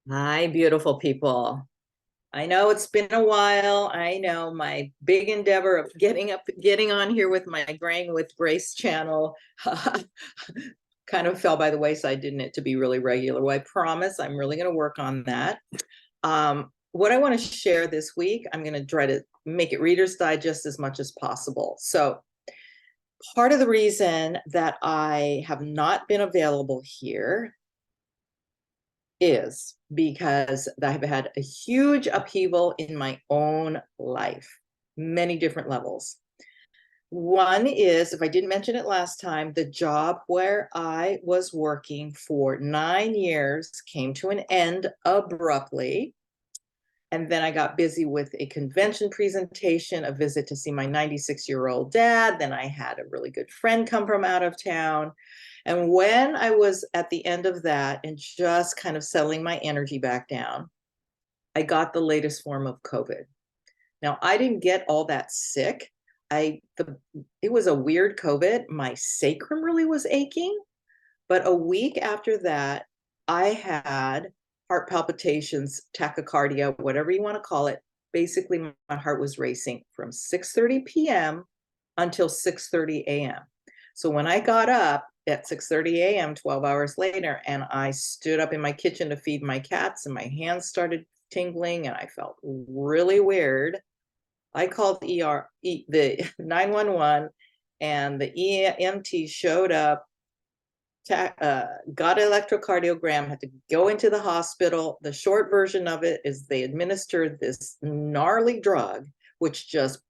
Hi, beautiful people. I know it's been a while. I know my big endeavor of getting on here with my Graying with Grace channel kind of fell by the wayside, didn't it, to be really regular. Well, I promise I'm really going to work on that. What I want to share this week, I'm going to try to make it Reader's Digest as much as possible. So part of the reason that I have not been available here is because I've had a huge upheaval in my own life, many different levels. One is, if I didn't mention it last time, the job where I was working for 9 years came to an end abruptly. And then I got busy with a convention presentation, a visit to see my 96-year-old dad. Then I had a really good friend come from out of town. And when I was at the end of that and just kind of settling my energy back down, I got the latest form of COVID. Now, I didn't get all that sick. It was a weird COVID. My sacrum really was aching. But a week after that, I had heart palpitations, tachycardia, whatever you want to call it. Basically, my heart was racing from 6:30 p.m. until 6:30 a.m. So when I got up at 6:30 a.m., 12 hours later, and I stood up in my kitchen to feed my cats, and my hands started tingling, and I felt really weird, I called the 911, and the EMT showed up, got an electrocardiogram, had to go into the hospital. The short version of it is they administered this gnarly drug, which just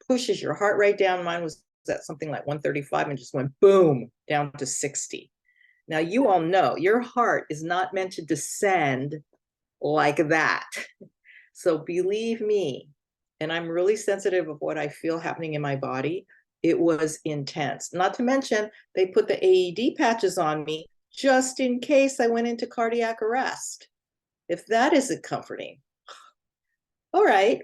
pushes your heart rate down. Mine was at something like 135 and just went boom down to 60. Now, you all know your heart is not meant to descend like that. So believe me, and I'm really sensitive of what I feel happening in my body. It was intense. Not to mention, they put the AED patches on me just in case I went into cardiac arrest. If that isn't comforting. All right.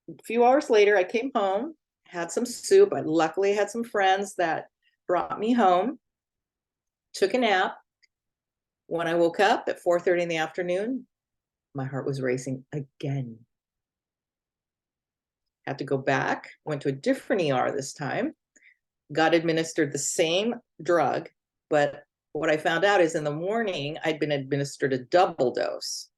A few hours later, I came home, had some soup. I luckily had some friends that brought me home, took a nap. When I woke up at 4:30 in the afternoon, my heart was racing again. Had to go back, went to a different ER this time, got administered the same drug, but what I found out is in the morning, I'd been administered a double dose.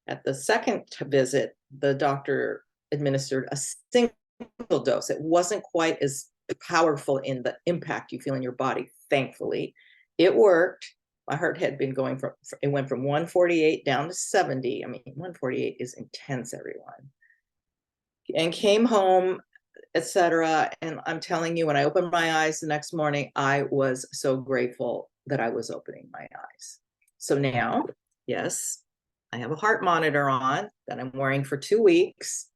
At the second visit, the doctor administered a single dose. It wasn't quite as powerful in the impact you feel in your body, thankfully. It worked. My heart had been going from, it went from 148 down to 70. I mean, 148 is intense, everyone. And came home, etc. And I'm telling you, when I opened my eyes the next morning, I was so grateful that I was opening my eyes. So now, yes, I have a heart monitor on that I'm wearing for 2 weeks.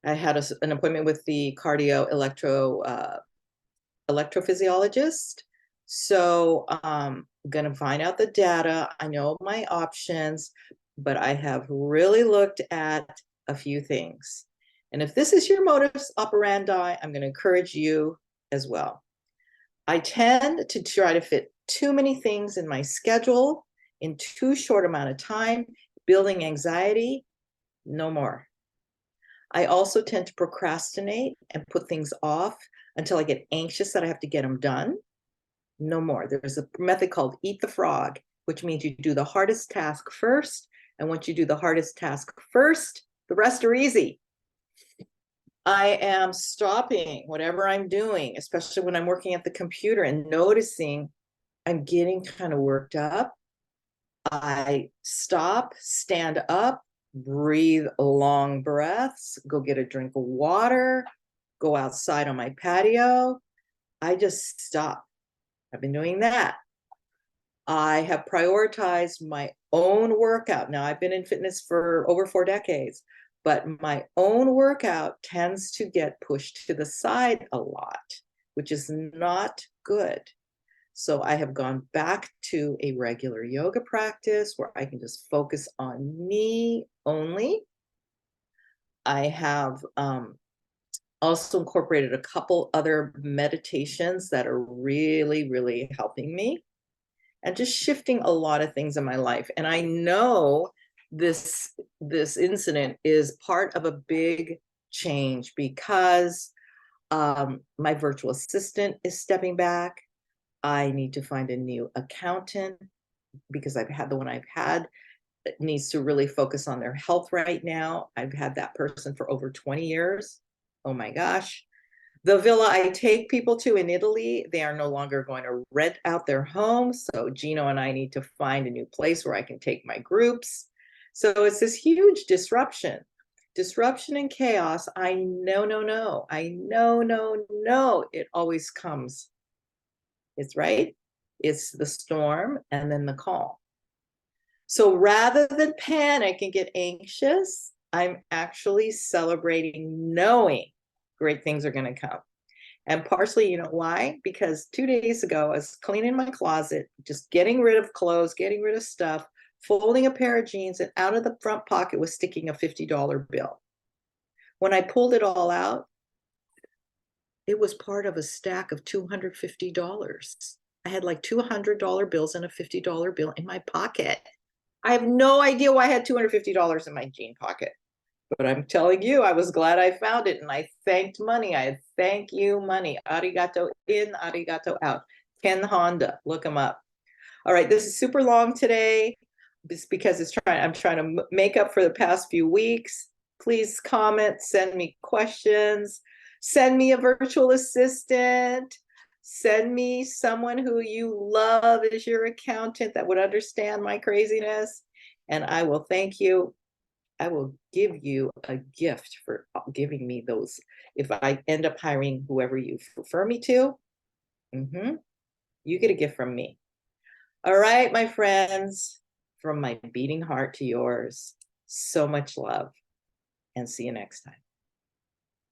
I had an appointment with the electrophysiologist. So I'm going to find out the data. I know my options, but I have really looked at a few things. And if this is your modus operandi, I'm going to encourage you as well. I tend to try to fit too many things in my schedule in too short amount of time, building anxiety, no more. I also tend to procrastinate and put things off until I get anxious that I have to get them done. No more. There's a method called Eat the Frog, which means you do the hardest task first. And once you do the hardest task first, the rest are easy. I am stopping whatever I'm doing, especially when I'm working at the computer and noticing I'm getting kind of worked up. I stop, stand up, breathe long breaths, go get a drink of water, go outside on my patio. I just stop. I've been doing that. I have prioritized my own workout. Now, I've been in fitness for over 4 decades, but my own workout tends to get pushed to the side a lot, which is not good. So I have gone back to a regular yoga practice where I can just focus on me only. I have also incorporated a couple other meditations that are really, really helping me. and just shifting a lot of things in my life. And I know this incident is part of a big change because my virtual assistant is stepping back. I need to find a new accountant because I've had the one I've had that needs to really focus on their health right now. I've had that person for over 20 years. Oh my gosh. The villa I take people to in Italy, they are no longer going to rent out their homes. So Gino and I need to find a new place where I can take my groups. So it's this huge disruption and chaos. I know, no. I know, no. It always comes. It's right. It's the storm and then the calm. So rather than panic and get anxious, I'm actually celebrating knowing great things are going to come. And partially, you know why? Because 2 days ago, I was cleaning my closet, just getting rid of clothes, getting rid of stuff, folding a pair of jeans, and out of the front pocket was sticking a $50 bill. When I pulled it all out, it was part of a stack of $250. I had like $200 bills and a $50 bill in my pocket. I have no idea why I had $250 in my jean pocket. But I'm telling you, I was glad I found it, and I thanked money. I thank you, money. Arigato in, arigato out. Ken Honda, look him up. All right, this is super long today. It's because I'm trying to make up for the past few weeks. Please comment, send me questions, send me a virtual assistant, send me someone who you love as your accountant that would understand my craziness, and I will thank you. I will give you a gift for giving me those. If I end up hiring whoever you refer me to, you get a gift from me. All right, my friends, from my beating heart to yours, so much love, and see you next time.